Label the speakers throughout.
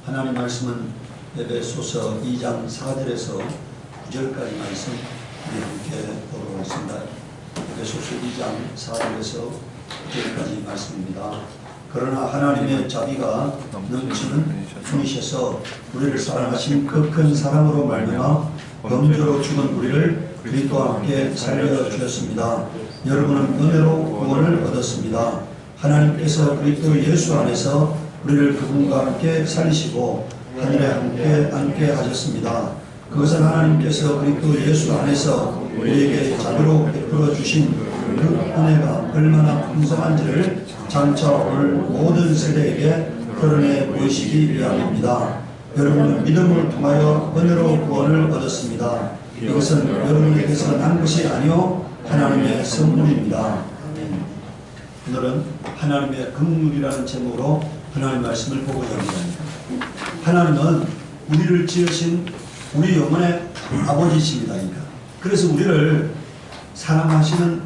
Speaker 1: 하나님 말씀은 에베소서 2장 4절에서 9절까지 말씀 우리 함께 보도록 하겠습니다. 에베소서 2장 4절에서 9절까지 말씀입니다. 그러나 하나님의 자비가 넘치는 분이셔서 우리를 사랑하신 그 큰 사랑으로 말미암아 범죄로 죽은 우리를 그리스도와 함께 살려주셨습니다. 여러분은 은혜로 구원을 얻었습니다. 하나님께서 그리스도 예수 안에서 우리를 그분과 함께 살리시고 하늘에 함께 앉게 하셨습니다. 그것은 하나님께서 그리스도 예수 안에서 우리에게 자비로 베풀어 주신 그 은혜가 얼마나 풍성한지를 장차 올 모든 세대에게 드러내 보이시기 위함입니다. 여러분은 믿음을 통하여 은혜로 구원을 얻었습니다. 이것은 여러분에게서 난 것이 아니요 하나님의 선물입니다. 오늘은 하나님의 긍휼이라는 제목으로 하나님 말씀을 보고자 합니다. 하나님은 우리를 지으신 우리 영혼의 아버지이십니다. 그래서 우리를 사랑하시는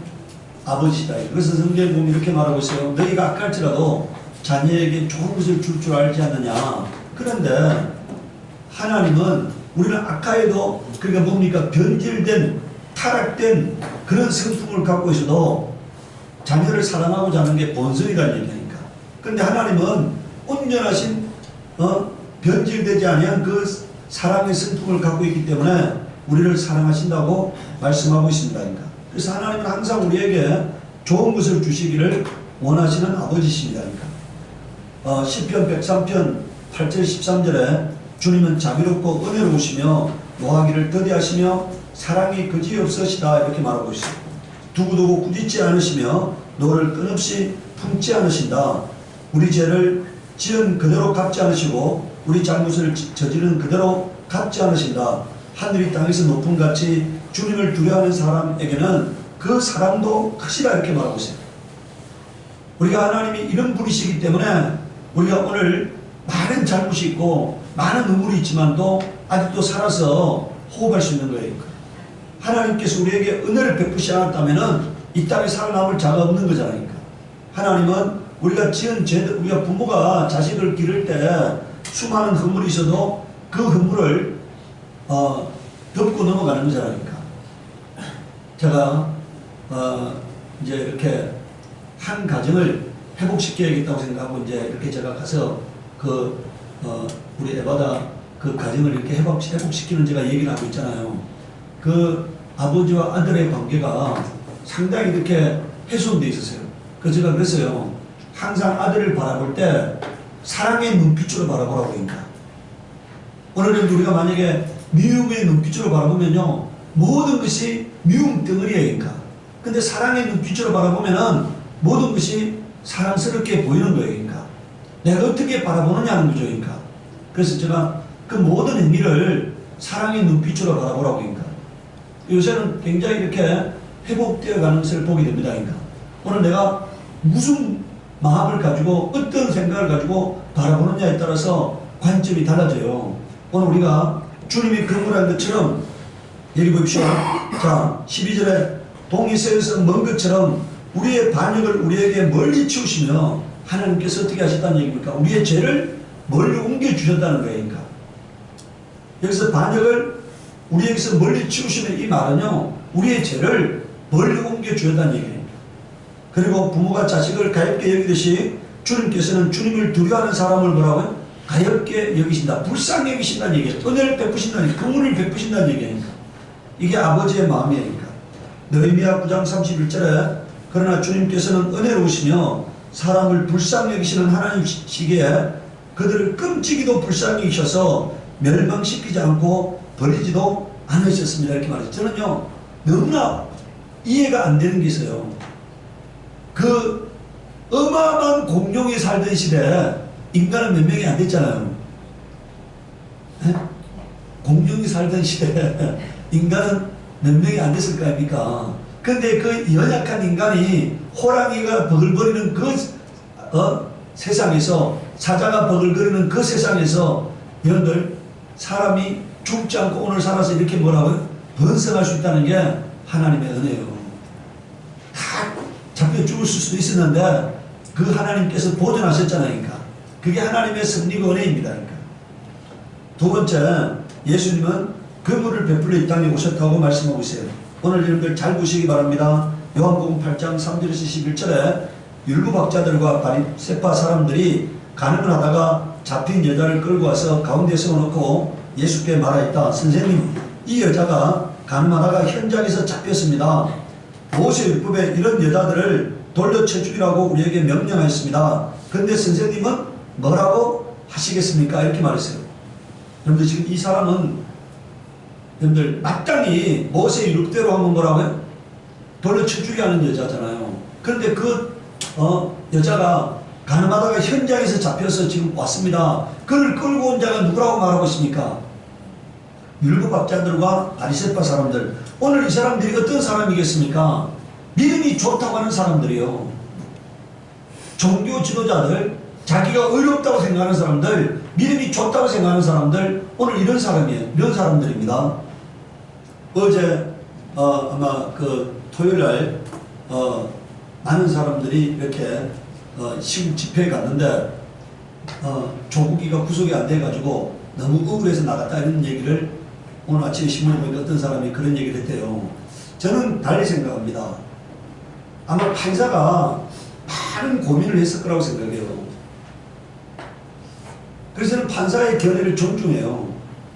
Speaker 1: 아버지다. 그래서 성경에 보면 이렇게 말하고 있어요. 너희가 악할지라도 자녀에게 좋은 것을 줄 줄 알지 않느냐. 그런데 하나님은 우리는 악하여도 그러니까 뭡니까? 변질된 타락된 그런 성품을 갖고 있어도 자녀를 사랑하고자 하는 게 본성이라는 얘기니까. 그런데 하나님은 온전하신 변질되지 아니한 그 사랑의 성품을 갖고 있기 때문에 우리를 사랑하신다고 말씀하고 있습니다. 그래서 하나님은 항상 우리에게 좋은 것을 주시기를 원하시는 아버지십니다. 시편 103편 8절 13절에 주님은 자비롭고 은혜로우시며 노하기를 더디하시며 사랑이 그지없으시다 이렇게 말하고 있어요. 두고두고 꾸짖지 않으시며 너를 끊없이 품지 않으신다. 우리 죄를 지은 그대로 갚지 않으시고 우리 잘못을 저지른 그대로 갚지 않으신다. 하늘이 땅에서 높음같이 주님을 두려워하는 사람에게는 그 사랑도 크시다 이렇게 말하고 있어요. 우리가 하나님이 이런 분이시기 때문에 우리가 오늘 많은 잘못이 있고 많은 눈물이 있지만도 아직도 살아서 호흡할 수 있는 거예요. 하나님께서 우리에게 은혜를 베푸시 않았다면 이 땅에 살아남을 자가 없는 거잖아요. 하나님은 우리가 지은 죄들, 우리가 부모가 자식을 기를 때 수많은 허물이 있어도 그 허물을 덮고 넘어가는 거잖아요. 제가 이제 이렇게 한 가정을 회복시켜야겠다고 생각하고 이제 이렇게 제가 가서 우리 에바다 그 가정을 이렇게 회복시키는 제가 얘기를 하고 있잖아요. 그 아버지와 아들의 관계가 상당히 이렇게 훼손되어 있었어요. 그래서 제가 그랬어요. 항상 아들을 바라볼 때 사랑의 눈빛으로 바라보라고 합니다. 오늘은 우리가 만약에 미움의 눈빛으로 바라보면요 모든 것이 미움 덩어리예요. 근데 사랑의 눈빛으로 바라보면은 모든 것이 사랑스럽게 보이는 거예요. 내가 어떻게 바라보느냐는 거죠. 그래서 제가 그 모든 행위를 사랑의 눈빛으로 바라보라고 합니다. 요새는 굉장히 이렇게 회복되어 가는 것을 보게 됩니다. 오늘 내가 무슨 마음을 가지고 어떤 생각을 가지고 바라보느냐에 따라서 관점이 달라져요. 오늘 우리가 주님이 그물한 것처럼 여기 보십시오. 자 12절에 동이서에서 먼 것처럼 우리의 반역을 우리에게 멀리 치우시며 하나님께서 어떻게 하셨다는 얘기입니까? 우리의 죄를 멀리 옮겨주셨다는 거예요. 여기서 반역을 우리에게서 멀리 치우시는 이 말은요 우리의 죄를 멀리 옮겨주셨다는 얘기예요. 그리고 부모가 자식을 가엾게 여기듯이 주님께서는 주님을 두려워하는 사람을 뭐라고요? 가엾게 여기신다. 불쌍히 여기신다는 얘기예요. 은혜를 베푸신다는 얘기예요. 긍휼을 베푸신다는 얘기예요. 이게 아버지의 마음이에요. 느헤미야 9장 31절에 그러나 주님께서는 은혜로우시며 사람을 불쌍히 여기시는 하나님시기에 그들을 끔찍이도 불쌍히 여기셔서 멸망시키지 않고 버리지도 않으셨습니다. 이렇게 말해요. 저는요 너무나 이해가 안 되는 게 있어요. 그 어마어마한 공룡이 살던 시대에 인간은 몇 명이 안 됐잖아요. 네? 공룡이 살던 시대에 인간은 몇 명이 안 됐을 거 아닙니까? 근데 그 연약한 인간이 호랑이가 버글거리는 그 세상에서 사자가 버글거리는 그 세상에서 여러분들 사람이 죽지 않고 오늘 살아서 이렇게 뭐라고요? 번성할 수 있다는 게 하나님의 은혜예요. 다 잡혀 죽을 수도 있었는데 그 하나님께서 보존하셨잖아요. 그게 하나님의 섭리가 은혜입니다. 두 번째, 예수님은 긍휼을 베풀러 이 땅에 오셨다고 말씀하고 있어요. 오늘 여러분들 잘 보시기 바랍니다. 요한복음 8장 3절에서 11절에 율법학자들과 바리새파 사람들이 간음을 하다가 잡힌 여자를 끌고 와서 가운데 세워놓고 예수께 말하였다. 선생님, 이 여자가 간음하다가 현장에서 잡혔습니다. 모세율법에 이런 여자들을 돌려쳐 죽이라고 우리에게 명령하였습니다. 그런데 선생님은 뭐라고 하시겠습니까? 이렇게 말했어요. 여러분들 지금 이 사람은 여러분들 마땅히 모세의 율법대로 하면 뭐라고요? 돌려쳐 죽게 하는 여자잖아요. 그런데 그 여자가 간음하다가 현장에서 잡혀서 지금 왔습니다. 그를 끌고 온 자가 누구라고 말하고 있습니까? 율법학자들과 바리새파 사람들. 오늘 이 사람들이 어떤 사람이겠습니까? 믿음이 좋다고 하는 사람들이요. 종교 지도자들, 자기가 의롭다고 생각하는 사람들, 믿음이 좋다고 생각하는 사람들, 오늘 이런 사람이에요. 이런 사람들입니다. 어제 아마 그 토요일날 많은 사람들이 이렇게 시국 집회에 갔는데 조국이가 구속이 안 돼가지고 너무 억울해서 나갔다 이런 얘기를 오늘 아침에 신문에 보니까 어떤 사람이 그런 얘기를 했대요. 저는 달리 생각합니다. 아마 판사가 많은 고민을 했을 거라고 생각해요. 그래서 저는 판사의 견해를 존중해요.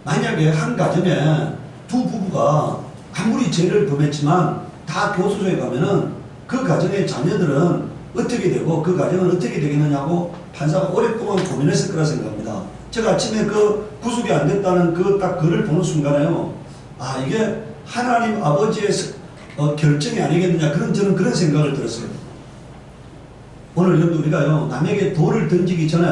Speaker 1: 만약에 한 가정에 두 부부가 아무리 죄를 범했지만 다 교도소에 가면은 그 가정의 자녀들은 어떻게 되고 그 가정은 어떻게 되겠느냐고 판사가 오랫동안 고민했을 거라 생각합니다. 제가 아침에 그 구속이 안 됐다는 그 딱 글을 보는 순간에요. 아, 이게 하나님 아버지의 결정이 아니겠느냐. 저는 그런 생각을 들었어요. 오늘 여러분 우리가요, 남에게 돌을 던지기 전에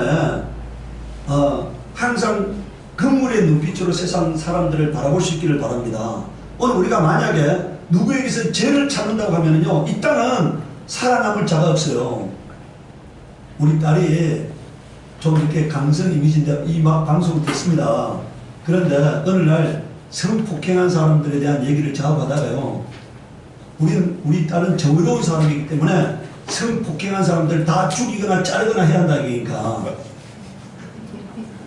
Speaker 1: 항상 긍휼의 눈빛으로 세상 사람들을 바라볼 수 있기를 바랍니다. 오늘 우리가 만약에 누구에게서 죄를 찾는다고 하면요, 이 땅은 살아남을 자가 없어요. 우리 딸이 좀 이렇게 강성 이미지인데 이 방송 됐습니다. 그런데 어느 날 성폭행한 사람들에 대한 얘기를 작업하다가요, 우리 딸은 정의로운 사람이기 때문에 성폭행한 사람들 다 죽이거나 자르거나 해야 한다니까.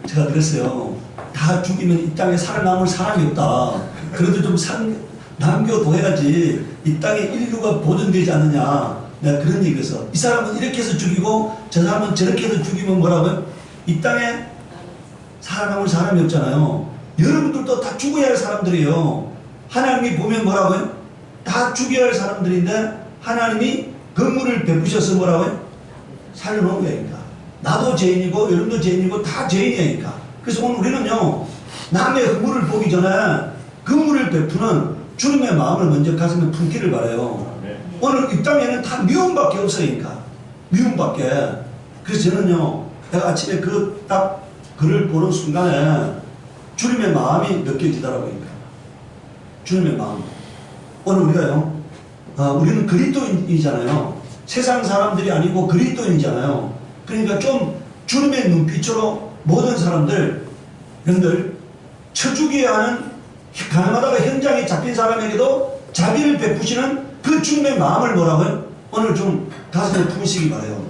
Speaker 1: 제가 그랬어요. 다 죽이면 이 땅에 살아남을 사람이 없다. 그래도 좀 남겨둬야지 이 땅에 인류가 보존되지 않느냐. 내가 그런 얘기했어. 이 사람은 이렇게 해서 죽이고 저 사람은 저렇게 해서 죽이면 뭐라고요? 이 땅에 살아남을 사람이 없잖아요. 여러분들도 다 죽어야 할 사람들이에요. 하나님이 보면 뭐라고요? 다 죽여야 할 사람들인데 하나님이 긍휼을 베푸셔서 뭐라고요? 살려놓은 거니까. 나도 죄인이고 여러분도 죄인이고 다 죄인이니까. 그래서 오늘 우리는요, 남의 허물을 보기 전에 긍휼을 베푸는 주님의 마음을 먼저 가슴에 품기를 바라요. 오늘 이 땅에는 다 미움밖에 없으니까. 미움밖에. 그래서 저는요, 내가 아침에 그 딱 글을 보는 순간에 주님의 마음이 느껴지더라고요. 주님의 마음. 오늘 우리가요, 우리는 그리스도인이잖아요. 세상 사람들이 아니고 그리스도인이잖아요. 그러니까 좀 주님의 눈빛으로 모든 사람들, 여러분들, 쳐죽여야 하는 가늠하다가 현장에 잡힌 사람에게도 자비를 베푸시는 그 주님의 마음을 뭐라고요? 오늘 좀 가슴에 품으시기 바라요.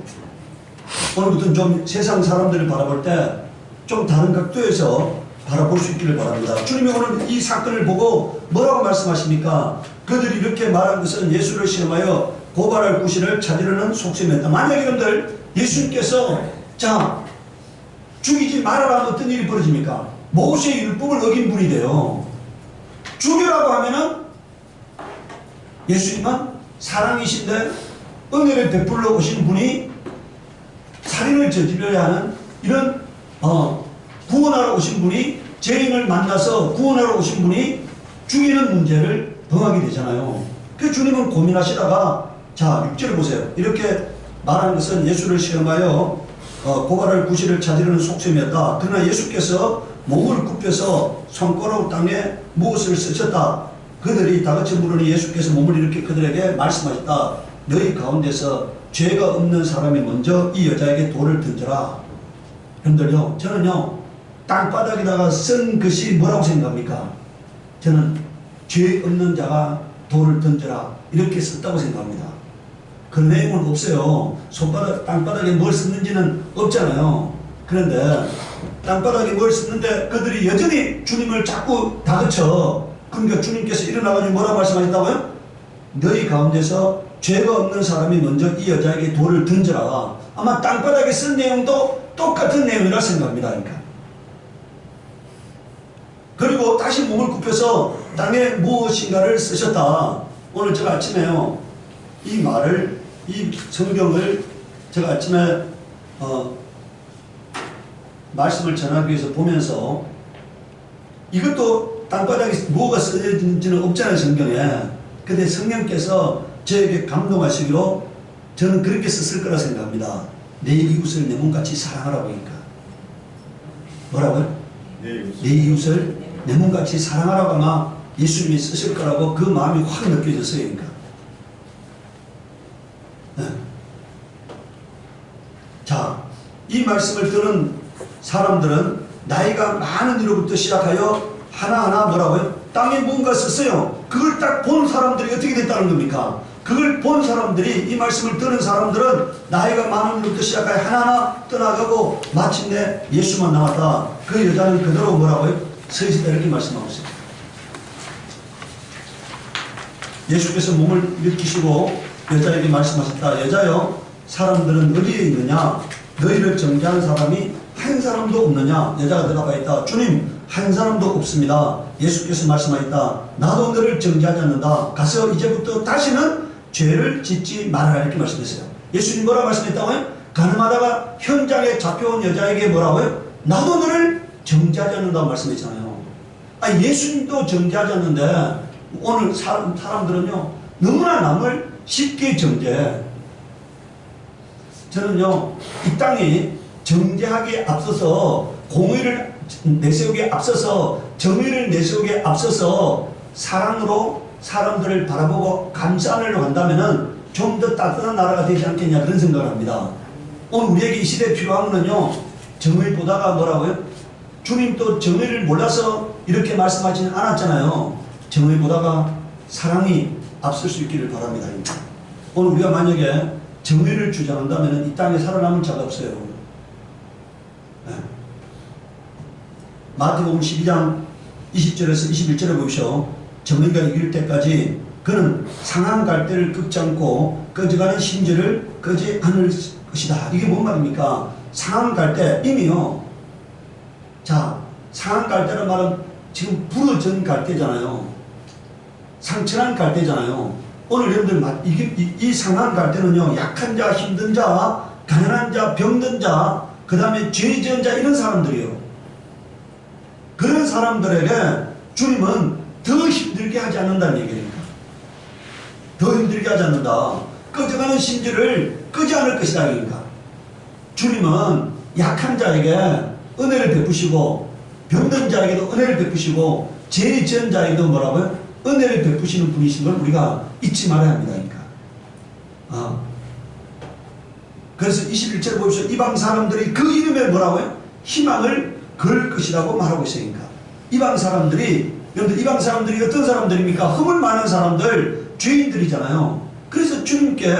Speaker 1: 오늘부터는 좀 세상 사람들을 바라볼 때 좀 다른 각도에서 바라볼 수 있기를 바랍니다. 주님이 오늘 이 사건을 보고 뭐라고 말씀하십니까? 그들이 이렇게 말한 것은 예수를 시험하여 고발할 구실을 찾으려는 속셈이었다. 만약 여러분들 예수님께서 자 죽이지 말아라 하면 어떤 일이 벌어집니까? 모세의 율법을 어긴 분이 돼요. 죽여라고 하면은 예수님은 사랑이신데 은혜를 베풀러 오신 분이 살인을 저지르려 하는 이런 구원하러 오신 분이 죄인을 만나서 구원하러 오신 분이 죽이는 문제를 범하게 되잖아요. 그 주님은 고민하시다가 자 6절을 보세요. 이렇게 말하는 것은 예수를 시험하여 고발할 구실을 찾으려는 속셈이었다. 그러나 예수께서 몸을 굽혀서 손가락 땅에 무엇을 쓰셨다. 그들이 다같이 물으니 예수께서 몸을 이렇게 그들에게 말씀하셨다. 너희 가운데서 죄가 없는 사람이 먼저 이 여자에게 돌을 던져라. 여러분들요, 저는요, 땅바닥에다가 쓴 것이 뭐라고 생각합니까? 저는 죄 없는 자가 돌을 던져라. 이렇게 썼다고 생각합니다. 그런 내용은 없어요. 땅바닥에 뭘 썼는지는 없잖아요. 그런데 땅바닥에 뭘 썼는데 그들이 여전히 주님을 자꾸 다그쳐. 그러니까 주님께서 일어나가지고 뭐라 말씀하셨다고요? 너희 가운데서 죄가 없는 사람이 먼저 이 여자에게 돌을 던져라. 아마 땅바닥에 쓴 내용도 똑같은 내용이라 생각합니다. 그러니까. 그리고 다시 몸을 굽혀서 땅에 무엇인가를 쓰셨다. 오늘 제가 아침에요, 이 말을, 이 성경을 제가 아침에 말씀을 전하기 위해서 보면서, 이것도 땅바닥에 뭐가 쓰여진지는 없잖아요, 성경에. 근데 성령께서 저에게 감동하시기로 저는 그렇게 썼을 거라 생각합니다. 내 이웃을 내 몸같이 사랑하라고 하니까. 뭐라고요? 내 이웃을 내 몸같이 사랑하라고 아마 예수님이 쓰실 거라고 그 마음이 확 느껴졌어요. 그러니까. 네. 자, 이 말씀을 들은 사람들은 나이가 많은 이로부터 시작하여 하나하나 뭐라고요? 땅에 뭔가 썼어요. 그걸 딱 본 사람들이 어떻게 됐다는 겁니까? 그걸 본 사람들이, 이 말씀을 들은 사람들은 나이가 많은 이로부터 시작하여 하나하나 떠나가고 마침내 예수만 남았다. 그 여자는 그대로 뭐라고요? 서 있었다, 이렇게 말씀하고 있어요. 예수께서 몸을 일으키시고 여자에게 말씀하셨다. 여자여, 사람들은 어디에 있느냐? 너희를 정죄하는 사람이 한 사람도 없느냐? 여자가 대답하여 있다. 주님, 한 사람도 없습니다. 예수께서 말씀하였다. 나도 너를 정죄하지 않는다. 가서 이제부터 다시는 죄를 짓지 말아라. 이렇게 말씀했어요. 예수님 뭐라 말씀했다고요? 가늠하다가 현장에 잡혀온 여자에게 뭐라고요? 나도 너를 정죄하지 않는다고 말씀했잖아요. 아니, 예수님도 정죄하지 않는데 오늘 사람들은요, 너무나 남을 쉽게 정죄해. 저는요, 이 땅이 정죄하기에 앞서서, 공의를 내세우기에 앞서서, 정의를 내세우기에 앞서서 사랑으로 사람들을 바라보고 감싸려고 한다면 좀 더 따뜻한 나라가 되지 않겠냐, 그런 생각을 합니다. 오늘 우리에게 이 시대에 필요한 거는요, 정의보다가 뭐라고요? 주님도 정의를 몰라서 이렇게 말씀하지는 않았잖아요. 정의보다가 사랑이 앞설 수 있기를 바랍니다. 오늘 우리가 만약에 정의를 주장한다면 이 땅에 살아남을 자가 없어요. 네. 마태복음 12장 20절에서 21절에 보시오. 정의가 이길 때까지 그는 상한 갈대를 꺾지 않고 꺼져가는 심지를 끄지 않을 것이다. 이게 뭔 말입니까? 상한 갈대, 이미요. 자, 상한 갈대란 말은 지금 부러진 갈대잖아요. 상처난 갈대잖아요. 오늘 여러분들, 이 상한 갈대는요, 약한 자, 힘든 자, 가난한 자, 병든 자, 그 다음에 죄 지은 자, 이런 사람들이에요. 그런 사람들에게 주님은 더 힘들게 하지 않는다는 얘기입니다. 더 힘들게 하지 않는다. 꺼져가는 심지를 끄지 않을 것이다. 그러니까 주님은 약한 자에게 은혜를 베푸시고, 병든 자에게도 은혜를 베푸시고, 죄 지은 자에게도 뭐라고요? 은혜를 베푸시는 분이신 걸 우리가 잊지 말아야 합니다. 그러니까. 그래서 21절에 보십시오. 이방 사람들이 그 이름에 뭐라고요? 희망을 걸 것이라고 말하고 있으니까. 이방 사람들이, 여러분들, 이방 사람들이 어떤 사람들입니까? 허물 많은 사람들, 죄인들이잖아요. 그래서 주님께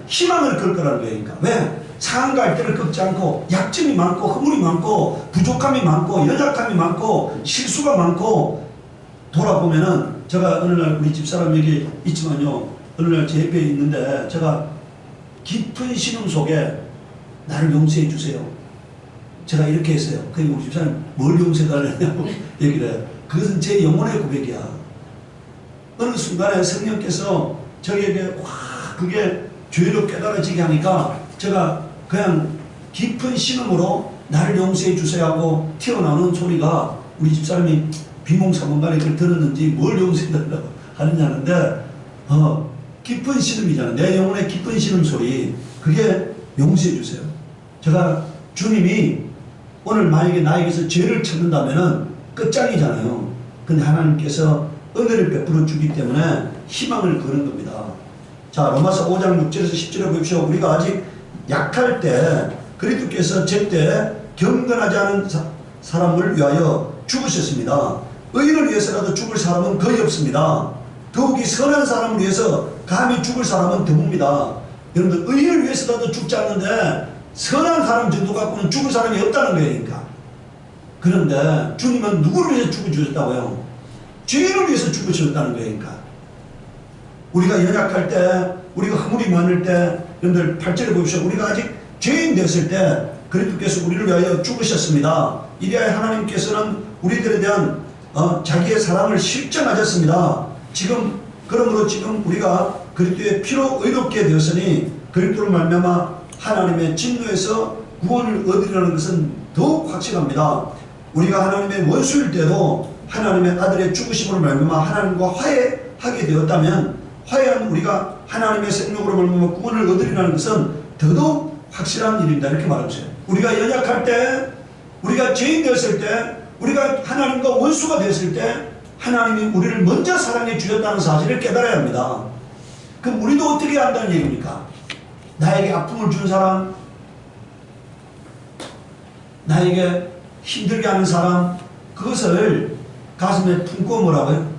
Speaker 1: 희망을 걸 거라는 거예요. 그러니까. 왜? 상한 갈대를 꺾지 않고, 약점이 많고, 허물이 많고, 부족함이 많고, 연약함이 많고, 실수가 많고, 돌아보면은, 제가 어느 날 우리 집사람 얘기 있지만요, 어느 날 제 옆에 있는데, 제가 깊은 신음 속에 나를 용서해 주세요. 제가 이렇게 했어요. 그리고 우리 집사람 뭘 용서해 달라냐고 얘기를 해요. 그것은 제 영혼의 고백이야. 어느 순간에 성령께서 저에게 확 그게 죄로 깨달아지게 하니까 제가 그냥 깊은 신음으로 나를 용서해 주세요 하고 튀어나오는 소리가, 우리 집사람이 비몽사몽간에 그걸 들었는지 뭘 용서해 달라고 하느냐는데, 깊은 신음이잖아. 내 영혼의 깊은 신음 소리, 그게 용서해 주세요. 제가, 주님이 오늘 만약에 나에게서 죄를 찾는다면은 끝장이잖아요. 근데 하나님께서 은혜를 베풀어 주기 때문에 희망을 거는 겁니다. 자, 로마서 5장 6절에서 10절에 보십시오. 우리가 아직 약할 때 그리스도께서 제때 경건하지 않은 사람을 위하여 죽으셨습니다. 의인을 위해서라도 죽을 사람은 거의 없습니다. 더욱이 선한 사람을 위해서 감히 죽을 사람은 드뭅니다. 여러분들, 의인을 위해서라도 죽지 않는데 선한 사람 정도 갖고는 죽을 사람이 없다는 거예요. 그러니까. 그런데 주님은 누구를 위해서 죽어주셨다고요? 죄인을 위해서 죽어주셨다는 거예요. 그러니까 우리가 연약할 때, 우리가 허물이 많을 때, 여러분들 8절에 보십시오. 우리가 아직 죄인 됐을 때 그리스도께서 우리를 위하여 죽으셨습니다. 이래야 하나님께서는 우리들에 대한 자기의 사랑을 실천하셨습니다. 그러므로 지금 우리가 그리스도의 피로 의롭게 되었으니 그리스도를 말미암아 하나님의 진노에서 구원을 얻으려는 것은 더욱 확실합니다. 우리가 하나님의 원수일 때도 하나님의 아들의 죽으심으로 말미암아 하나님과 화해하게 되었다면 화해한 우리가 하나님의 생명으로 말미암아 구원을 얻으리라는 것은 더더욱 확실한 일입니다. 이렇게 말하세요. 우리가 연약할 때, 우리가 죄인 되었을 때, 우리가 하나님과 원수가 되었을 때 하나님이 우리를 먼저 사랑해 주셨다는 사실을 깨달아야 합니다. 그럼 우리도 어떻게 한다는 얘기입니까? 나에게 아픔을 준 사람, 나에게 힘들게 하는 사람, 그것을 가슴에 품고 뭐라고요?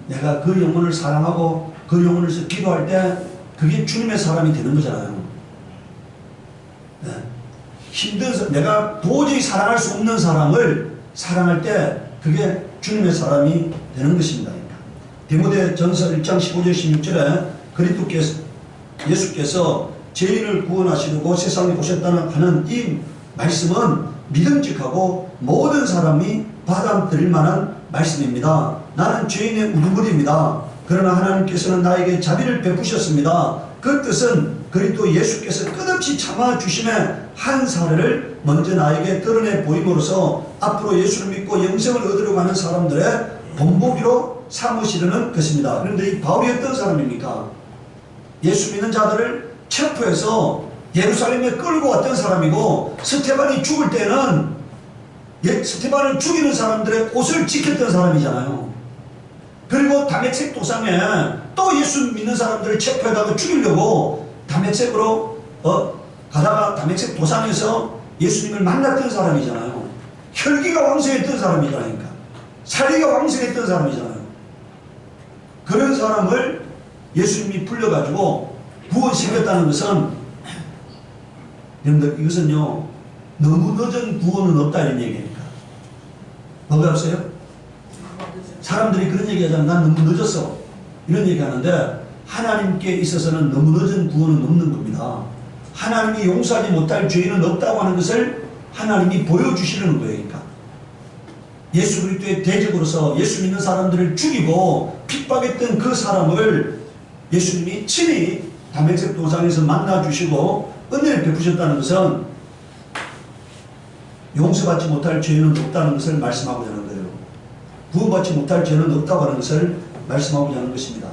Speaker 1: 내가 그 영혼을 사랑하고 그 영혼을 위해서 기도할 때 그게 주님의 사람이 되는 거잖아요. 네. 내가 도저히 사랑할 수 없는 사람을 사랑할 때 그게 주님의 사람이 되는 것입니다. 디모데 전서 1장 15절 16절에 그리스도께서 예수께서 죄인을 구원하시려고 세상에 오셨다는 하는 이 말씀은 믿음직하고 모든 사람이 받아들일 만한 말씀입니다. 나는 죄인의 우두머리입니다. 그러나 하나님께서는 나에게 자비를 베푸셨습니다. 그 뜻은 그리스도 예수께서 끝없이 참아주심의 한 사례를 먼저 나에게 드러내 보임으로써 앞으로 예수를 믿고 영생을 얻으려고 하는 사람들의 본보기로 삼으시려는 것입니다. 그런데 이 바울이 어떤 사람입니까? 예수 믿는 자들을 체포해서 예루살렘에 끌고 왔던 사람이고, 스테반이 죽을 때는 스테반을 죽이는 사람들의 옷을 지켰던 사람이잖아요. 그리고 다메섹 도상에 또 예수 믿는 사람들을 체포해다가 죽이려고 다메섹으로 가다가 다메섹 도상에서 예수님을 만났던 사람이잖아요. 혈기가 왕성했던 사람이라니까. 살기가 왕성했던 사람이잖아요. 그런 사람을 예수님이 불러가지고 구원시켰다는 것은, 여러분들 이것은요 너무 늦은 구원은 없다 이런 얘기입니다. 뭐가 없어요? 사람들이 그런 얘기 하잖아요. 난 너무 늦었어 이런 얘기 하는데, 하나님께 있어서는 너무 늦은 구원은 없는 겁니다. 하나님이 용서하지 못할 죄인은 없다고 하는 것을 하나님이 보여주시려는 거예요. 그러니까 예수 그리스도의 대적으로서 예수 믿는 사람들을 죽이고 핍박했던 그 사람을 예수님이 친히 다메섹 도상에서 만나주시고 은혜를 베푸셨다는 것은 용서받지 못할 죄는 없다는 것을 말씀하고자 하는 거예요. 구원받지 못할 죄는 없다고 하는 것을 말씀하고자 하는 것입니다.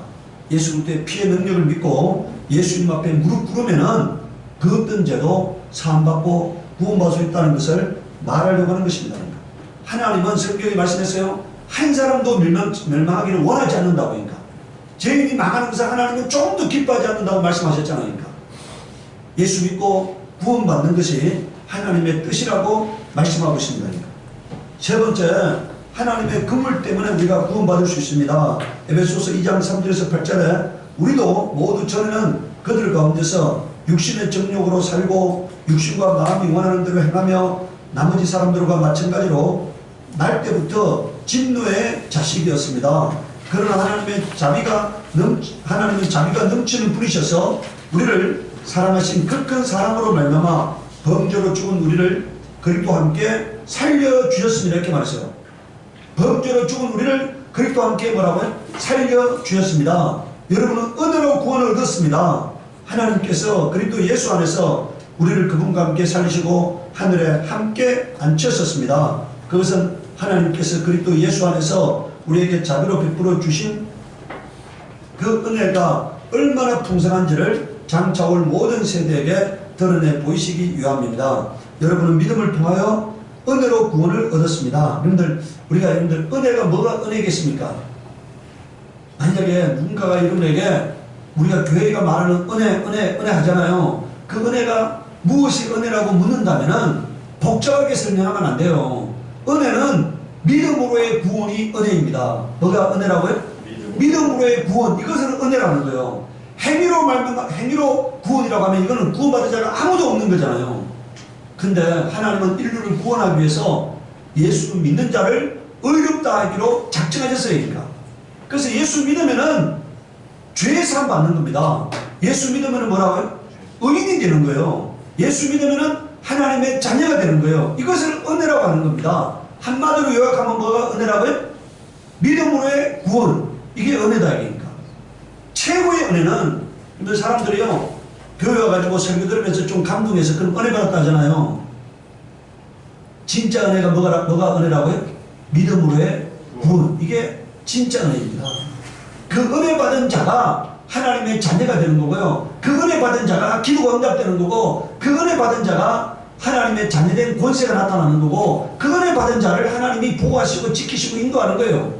Speaker 1: 예수 그리스도의 피의 능력을 믿고 예수님 앞에 무릎 꿇으면은 그 어떤 죄도 사함받고 구원받을 수 있다는 것을 말하려고 하는 것입니다. 하나님은 성경에 말씀했어요. 한 사람도 멸망하기를 원하지 않는다고. 그러니까 죄인이 망하는 것을 하나님은 조금 더 기뻐하지 않는다고 말씀하셨잖아요. 그러니까 예수 믿고 구원받는 것이 하나님의 뜻이라고 말씀하고 있습니다. 그러니까 세 번째, 하나님의 긍휼 때문에 우리가 구원받을 수 있습니다. 에베소서 2장 3절에서 8절에 우리도 모두 전에는 그들 가운데서 육신의 정욕으로 살고 육신과 마음이 원하는 대로 행하며 나머지 사람들과 마찬가지로 날 때부터 진노의 자식이었습니다. 그러나 하나님은 자비가 넘치는 분이셔서 우리를 사랑하신 그 큰 사랑으로 말미암아 범죄로 죽은 우리를 그리스도와 함께 살려주셨습니다. 이렇게 말했어요. 범죄로 죽은 우리를 그리스도와 함께 뭐라고요? 살려주셨습니다. 여러분은 은혜로 구원을 얻었습니다. 하나님께서 그리스도 예수 안에서 우리를 그분과 함께 살리시고 하늘에 함께 앉혔었습니다. 그것은 하나님께서 그리스도 예수 안에서 우리에게 자비로 베풀어 주신 그 은혜가 얼마나 풍성한지를 장차 올 모든 세대에게 드러내 보이시기 위함입니다. 여러분은 믿음을 통하여 은혜로 구원을 얻었습니다. 우리가 은혜가 뭐가 은혜겠습니까? 만약에 누군가가 여러분에게 우리가 교회가 말하는 은혜 하잖아요. 그 은혜가 무엇이 은혜라고 묻는다면은 복잡하게 설명하면 안 돼요. 은혜는 믿음으로의 구원이 은혜입니다. 뭐가 은혜라고요? 믿음으로의 구원, 이것은 은혜라는 거예요. 행위로 구원이라고 하면 이거는 구원받은 자가 아무도 없는 거잖아요. 근데 하나님은 인류를 구원하기 위해서 예수 믿는 자를 의롭다 하기로 작정하셨어요. 그러니까. 그래서 예수 믿으면은 죄 사함 받는 겁니다. 예수 믿으면은 뭐라고요? 의인이 되는 거예요. 예수 믿으면은 하나님의 자녀가 되는 거예요. 이것을 은혜라고 하는 겁니다. 한마디로 요약하면 뭐가 은혜라고요? 믿음으로의 구원. 이게 은혜다. 그러니까. 최고의 은혜는 사람들이요, 교회 와가지고 설교 들으면서 좀 감동해서 그런 은혜 받았다 하잖아요. 진짜 은혜가 뭐가 은혜라고요? 믿음으로의 구원. 이게 진짜 은혜입니다. 그 은혜 받은 자가 하나님의 자녀가 되는 거고요. 그 은혜 받은 자가 기도가 응답되는 거고, 그 은혜 받은 자가 하나님의 자녀된 권세가 나타나는 거고, 그 은혜 받은 자를 하나님이 보호하시고 지키시고 인도하는 거예요.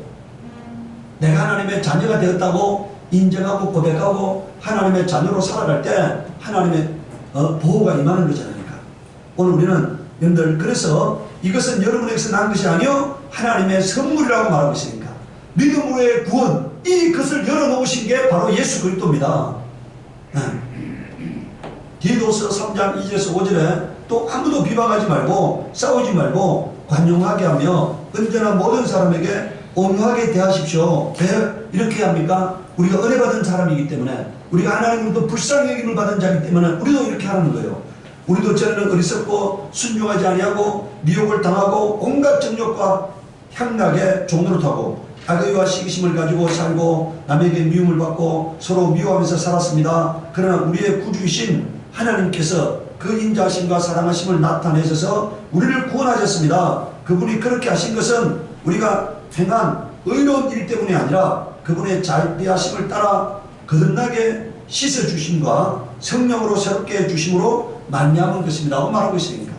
Speaker 1: 내가 하나님의 자녀가 되었다고 인정하고 고백하고 하나님의 자녀로 살아갈 때 하나님의 보호가 임하는 거잖아요. 오늘 우리는 여러분들, 그래서 이것은 여러분에게서 난 것이 아니요 하나님의 선물이라고 말하고 있으니까, 믿음으로의 구원, 이 것을 열어놓으신 게 바로 예수 그리스도입니다. 디도서 3장 2절에서 5절에 또 아무도 비방하지 말고 싸우지 말고 관용하게 하며 언제나 모든 사람에게 온유하게 대하십시오. 왜 이렇게 합니까? 우리가 은혜 받은 사람이기 때문에, 우리가 하나님으로부터 불쌍히 여김을 받은 자이기 때문에 우리도 이렇게 하는 거예요. 우리도 전에는 어리석고 순종하지 아니하고 미혹을 당하고 온갖 정욕과 향락에 종노릇하고 악의와 시기심을 가지고 살고 남에게 미움을 받고 서로 미워하면서 살았습니다. 그러나 우리의 구주이신 하나님께서 그 인자하심과 사랑하심을 나타내셔서 우리를 구원하셨습니다. 그분이 그렇게 하신 것은 우리가 행한 의로운 일 때문이 아니라 그분의 자비하심을 따라 거듭나게 씻어주심과 성령으로 새롭게 해주심으로 말미암은 것입니다 하고 말하고 있으니까,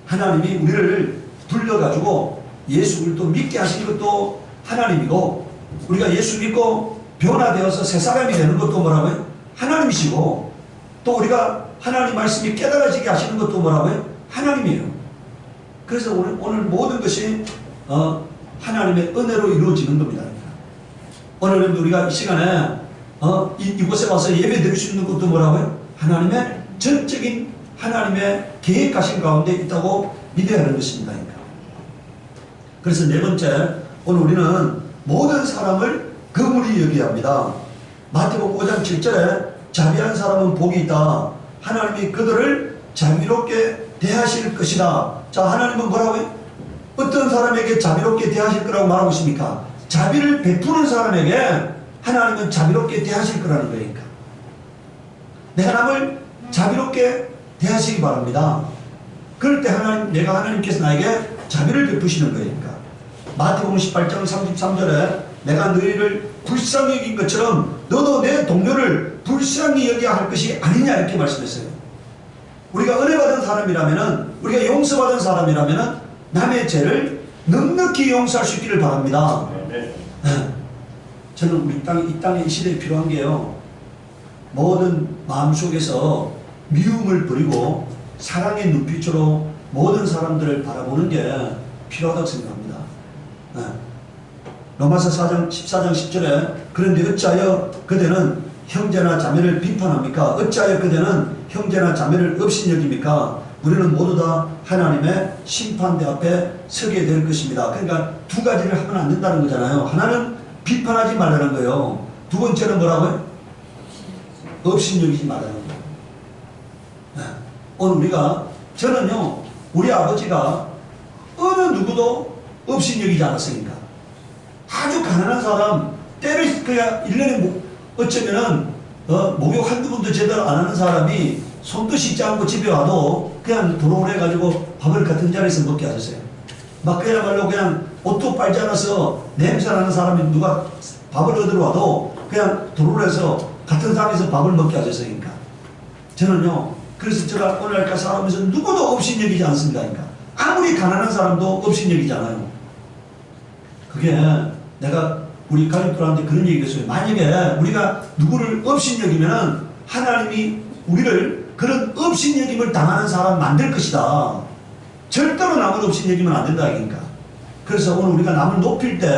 Speaker 1: 하나님이 우리를 불러가지고 예수 그리스도 믿게 하신 것도 하나님이고, 우리가 예수 믿고 변화되어서 새 사람이 되는 것도 뭐라고요? 하나님이시고, 또 우리가 하나님 말씀이 깨달아지게 하시는 것도 뭐라고요? 하나님이에요. 그래서 오늘 모든 것이 하나님의 은혜로 이루어지는 겁니다. 오늘 우리가 이 시간에 이곳에 와서 예배 드릴 수 있는 것도 뭐라고요? 하나님의 전적인 하나님의 계획하신 가운데 있다고 믿어야 하는 것입니다. 그래서 네 번째, 오늘 우리는 모든 사람을 긍휼히 여겨야 합니다. 마태복음 5장 7절에 자비한 사람은 복이 있다. 하나님이 그들을 자비롭게 대하실 것이다. 자, 하나님은 뭐라고요? 어떤 사람에게 자비롭게 대하실 거라고 말하고 있습니까? 자비를 베푸는 사람에게 하나님은 자비롭게 대하실 거라는 거니까. 내가 남을 자비롭게 대하시기 바랍니다. 그럴 때 내가 하나님께서 나에게 자비를 베푸시는 거니까. 마태복음 18장 33절에 내가 너희를 불쌍히 여긴 것처럼 너도 내 동료를 불쌍히 여겨야 할 것이 아니냐, 이렇게 말씀했어요. 우리가 은혜 받은 사람이라면은, 우리가 용서받은 사람이라면은 남의 죄를 넉넉히 용서할 수 있기를 바랍니다. 네. 저는 우리 이 땅에 이 시대에 필요한 게요, 모든 마음속에서 미움을 버리고 사랑의 눈빛으로 모든 사람들을 바라보는 게 필요하다고 생각합니다. 로마서 14장 10절에 그런데 어찌하여 그대는 형제나 자매를 비판합니까? 어찌하여 그대는 형제나 자매를 업신여깁니까? 우리는 모두 다 하나님의 심판대 앞에 서게 될 것입니다. 그러니까 두 가지를 하면 안 된다는 거잖아요. 하나는 비판하지 말라는 거예요. 두 번째는 뭐라고요? 업신여기지 말라는 거예요. 오늘 저는요, 우리 아버지가 어느 누구도 업신여기지 않았으니까. 아주 가난한 사람, 때를 그냥 1년에 어쩌면은 목욕 한두 번도 제대로 안 하는 사람이 손도 씻지 않고 집에 와도 그냥 도로를 해가지고 밥을 같은 자리에서 먹게 하셨어요. 막 그야말로 그냥 옷도 빨지 않아서 냄새나는 사람이 누가 밥을 얻으러 와도 그냥 도로를 해서 같은 자리에서 밥을 먹게 하셨어요. 그러니까 저는요, 그래서 제가 오늘날까지 살아오면서 누구도 업신여기지 않습니다. 그러니까 아무리 가난한 사람도 업신여기잖아요. 그게 내가 우리 가족들한테 그런 얘기를 했어요. 만약에 우리가 누구를 업신여기면은 하나님이 우리를 그런 업신여김을 당하는 사람 만들 것이다. 절대로 남을 업신여기면 안 된다. 그러니까. 그래서 오늘 우리가 남을 높일 때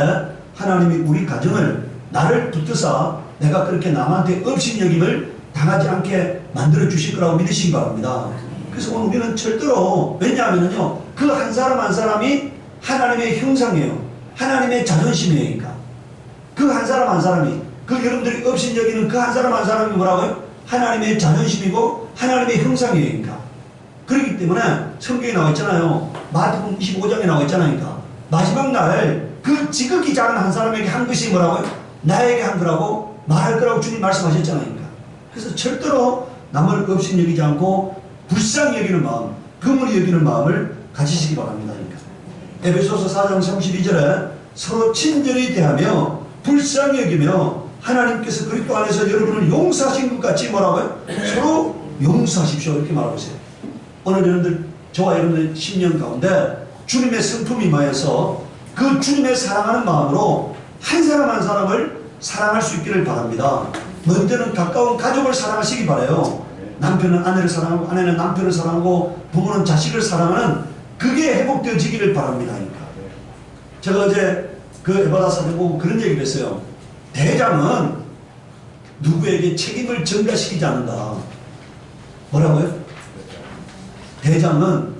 Speaker 1: 하나님이 우리 가정을, 나를 붙드사 내가 그렇게 남한테 업신여김을 당하지 않게 만들어 주실 거라고 믿으시기 바랍니다. 그래서 오늘 우리는 절대로, 왜냐하면요, 그 한 사람 한 사람이 하나님의 형상이에요. 하나님의 자존심이니까. 그 한 사람 한 사람이, 그 여러분들이 업신여기는 그 한 사람 한 사람이 뭐라고요? 하나님의 자존심이고 하나님의 형상이니까. 그렇기 때문에 성경에 나와 있잖아요. 마태복음 25장에 나와 있잖아요. 그러니까 마지막 날 그 지극히 작은 한 사람에게 한 것이 뭐라고요? 나에게 한 거라고 말할 거라고 주님 말씀하셨잖아요. 그러니까. 그래서 절대로 남을 업신여기지 않고 불쌍히 여기는 마음, 긍휼히 여기는 마음을 가지시기 바랍니다. 그러니까. 에베소서 4장 32절에 서로 친절히 대하며 불쌍히 여기며 하나님께서 그리스도 안에서 여러분을 용서하신 것 같이 뭐라고요? 서로 용서하십시오. 이렇게 말하고 있어요. 오늘 여러분들, 저와 여러분들 10년 가운데 주님의 성품이 임하여서 그 주님의 사랑하는 마음으로 한 사람 한 사람을 사랑할 수 있기를 바랍니다. 먼저는 가까운 가족을 사랑하시기 바라요. 남편은 아내를 사랑하고 아내는 남편을 사랑하고 부모는 자식을 사랑하는 그게 회복되어지기를 바랍니다. 그러니까. 제가 어제 그 에바다 사진 보고 그런 얘기를 했어요. 대장은 누구에게 책임을 전가시키지 않는다. 뭐라고요? 대장은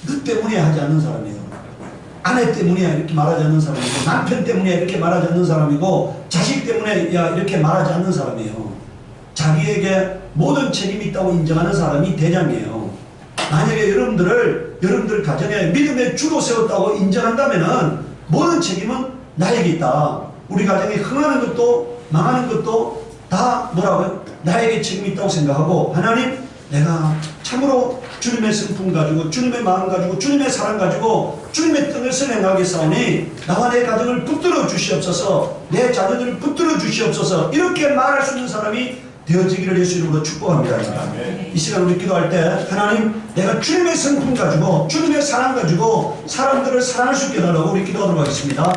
Speaker 1: 너 때문에 하지 않는 사람이에요. 아내 때문에 이렇게 말하지 않는 사람이고, 남편 때문에 이렇게 말하지 않는 사람이고, 자식 때문에 야 이렇게 말하지 않는 사람이에요. 자기에게 모든 책임이 있다고 인정하는 사람이 대장이에요. 만약에 여러분들 가정에 믿음의 주로 세웠다고 인정한다면은 모든 책임은 나에게 있다. 우리 가정이 흥하는 것도 망하는 것도 다 뭐라고요? 나에게 책임이 있다고 생각하고, 하나님, 내가 참으로 주님의 성품 가지고 주님의 마음 가지고 주님의 사랑 가지고 주님의 뜻을 행하겠사오니 나와 내 가정을 붙들어 주시옵소서, 내 자녀들을 붙들어 주시옵소서, 이렇게 말할 수 있는 사람이 되어지기를 예수 이름으로 축복합니다. 이 시간 우리 기도할 때 하나님, 내가 주님의 성품 가지고 주님의 사랑 가지고 사람들을 사랑할 수 있게 해달라고 우리 기도하도록 하겠습니다.